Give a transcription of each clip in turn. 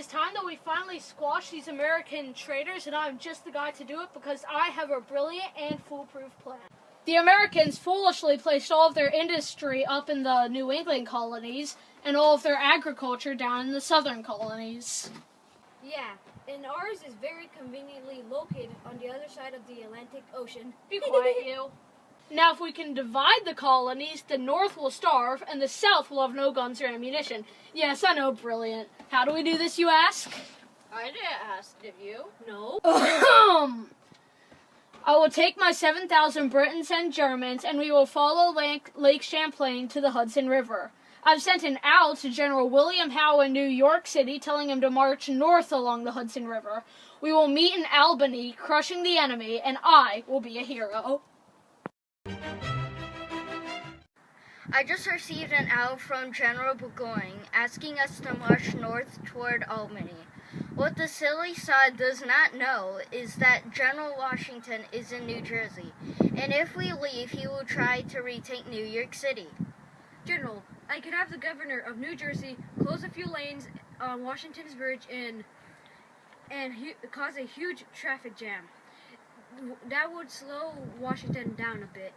is time that we finally squash these American traitors, and I'm just the guy to do it because I have a brilliant and foolproof plan. The Americans foolishly placed all of their industry up in the New England colonies and all of their agriculture down in the southern colonies. Yeah, and ours is very conveniently located on the other side of the Atlantic Ocean. Be quiet, you. Now, if we can divide the colonies, the North will starve, and the South will have no guns or ammunition. Yes, I know, brilliant. How do we do this, you ask? I didn't ask, did you? No. I will take my 7,000 Britons and Germans, and we will follow Lake Champlain to the Hudson River. I've sent an owl to General William Howe in New York City, telling him to march north along the Hudson River. We will meet in Albany, crushing the enemy, and I will be a hero. I just received an owl from General Burgoyne asking us to march north toward Albany. What the silly sod does not know is that General Washington is in New Jersey, and if we leave, he will try to retake New York City. General, I could have the governor of New Jersey close a few lanes on Washington's Bridge and cause a huge traffic jam. That would slow Washington down a bit.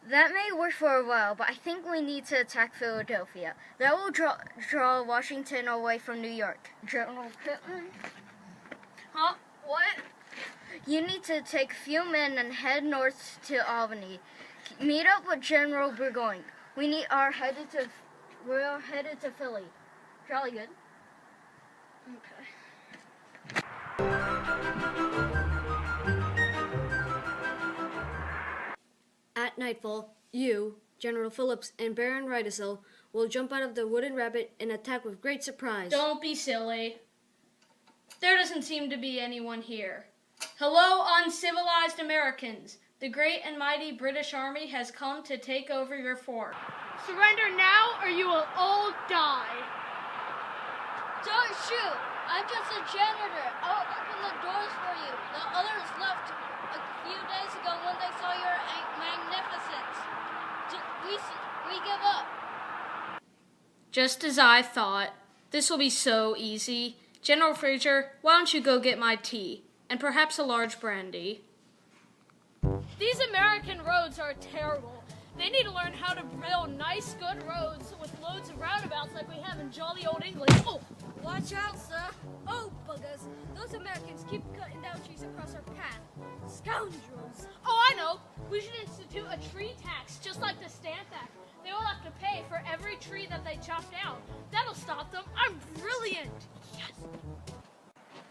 That may work for a while, but I think we need to attack Philadelphia. That will draw Washington away from New York. General Pittman? Huh? What? You need to take a few men and head north to Albany. Meet up with General Burgoyne. We're headed to Philly. Jolly good. Okay. At nightfall, you, General Phillips, and Baron Riedesel will jump out of the wooden rabbit and attack with great surprise. Don't be silly. There doesn't seem to be anyone here. Hello, uncivilized Americans. The great and mighty British Army has come to take over your fort. Surrender now or you will all die. Don't shoot! I'm just a janitor. I'll open the doors for you. The others left a few days ago when they saw your magnificence. We give up. Just as I thought. This will be so easy. General Fraser, why don't you go get my tea? And perhaps a large brandy. These American roads are terrible. They need to learn how to build nice, good roads with loads of roundabouts like we have in jolly old England. Oh! Watch out, sir. Oh, buggers. Those Americans keep cutting down trees across our path. Scoundrels. Oh, I know. We should institute a tree tax, just like the Stamp Act. They will have to pay for every tree that they chop down. That'll stop them. I'm brilliant. Yes.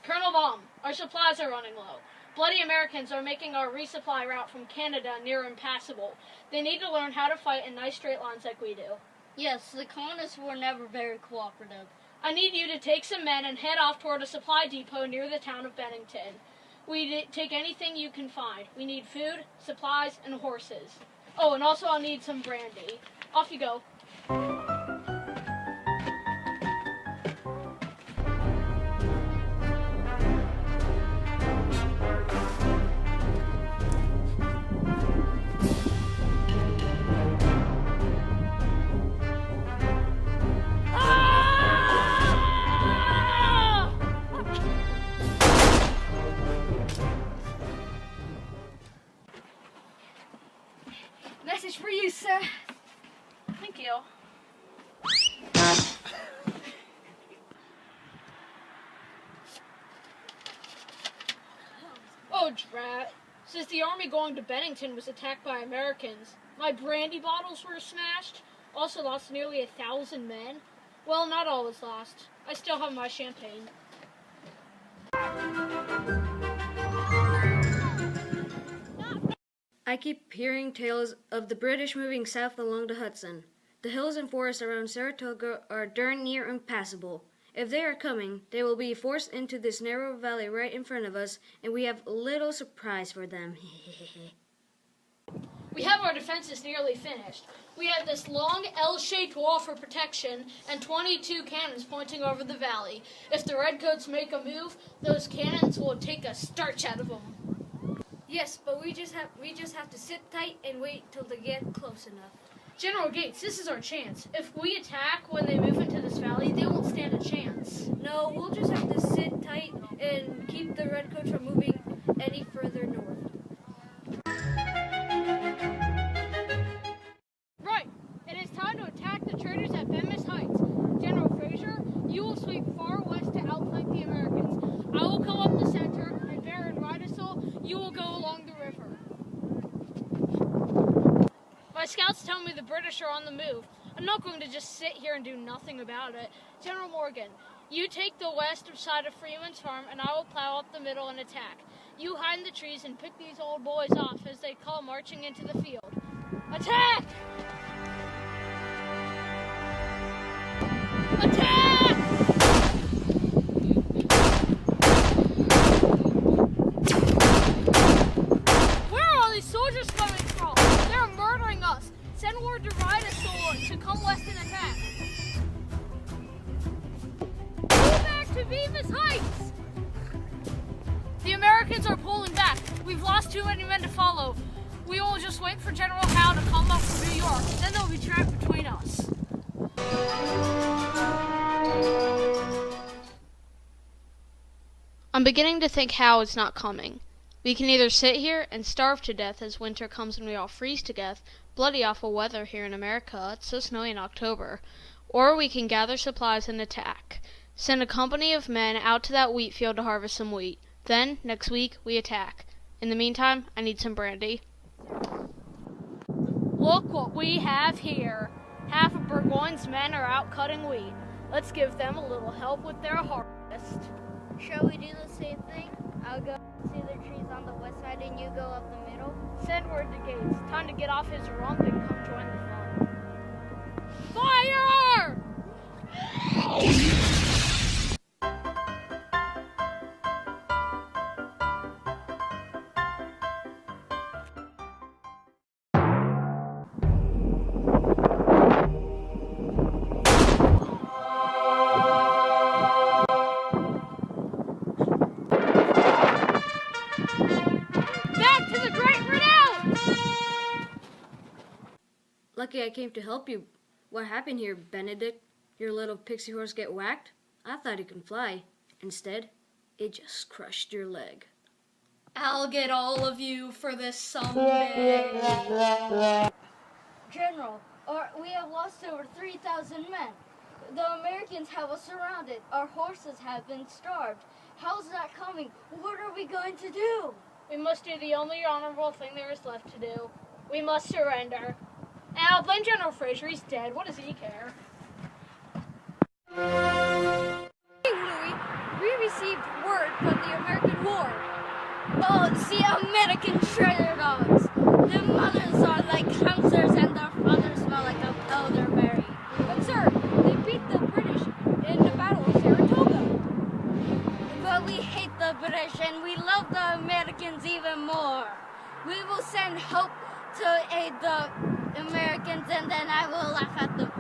Colonel Baum, our supplies are running low. Bloody Americans are making our resupply route from Canada near impassable. They need to learn how to fight in nice straight lines like we do. Yes, the colonists were never very cooperative. I need you to take some men and head off toward a supply depot near the town of Bennington. We take anything you can find. We need food, supplies, and horses. Oh, and also I'll need some brandy. Off you go. Message for you, sir. Thank you. Oh, drat. Since the army going to Bennington was attacked by Americans, my brandy bottles were smashed. Also lost nearly 1,000 men. Well, not all was lost. I still have my champagne. I keep hearing tales of the British moving south along the Hudson. The hills and forests around Saratoga are darn near impassable. If they are coming, they will be forced into this narrow valley right in front of us, and we have little surprise for them. We have our defenses nearly finished. We have this long L-shaped wall for protection and 22 cannons pointing over the valley. If the Redcoats make a move, those cannons will take a starch out of them. Yes, but we just have to sit tight and wait till they get close enough. General Gates, this is our chance. If we attack when they move into this valley, they won't stand a chance. No, we'll just have to sit tight and keep the redcoats from moving any further north. Right. It is time to attack the traitors at Bemis Heights. General Fraser, you will sweep far west to outflank the Americans. I will come up the center, and Baron Rydesel, you will go along the river. My scouts tell me the British are on the move. I'm not going to just sit here and do nothing about it. General Morgan, you take the west side of Freeman's Farm, and I will plow up the middle and attack. You hide in the trees and pick these old boys off as they come marching into the field. Attack! Attack! Where are all these soldiers coming from? They're murdering us. Send word to Rydesel to come west and attack. Pull back to Bemis Heights! The Americans are pulling back. We've lost too many men to follow. We will just wait for General Howe to come up from New York. Then they'll be trapped between us. I'm beginning to think Howe is not coming. We can either sit here and starve to death as winter comes and we all freeze to death, bloody awful weather here in America, it's so snowy in October, or we can gather supplies and attack. Send a company of men out to that wheat field to harvest some wheat. Then, next week, we attack. In the meantime, I need some brandy. Look what we have here. Half of Burgoyne's men are out cutting wheat. Let's give them a little help with their harvest. Shall we do the same thing? I'll go see the trees on the west side and you go up the middle. Send word to Gates. Time to get off his rump and come join the fun. Fire! Lucky I came to help you. What happened here, Benedict? Your little pixie horse get whacked? I thought it could fly. Instead, it just crushed your leg. I'll get all of you for this someday. General, we have lost over 3,000 men. The Americans have us surrounded. Our horses have been starved. How's that coming? What are we going to do? We must do the only honorable thing there is left to do. We must surrender. And I'll blame General Fraser. He's dead. What does he care? Hey, Louis, we received word from the American war. Oh, the American traitor dogs. Their mothers are like hamsters and their fathers smell like an elderberry. But sir, they beat the British in the Battle of Saratoga. But we hate the British and we love the Americans even more. We will send hope to aid the Americans and then I will laugh at them.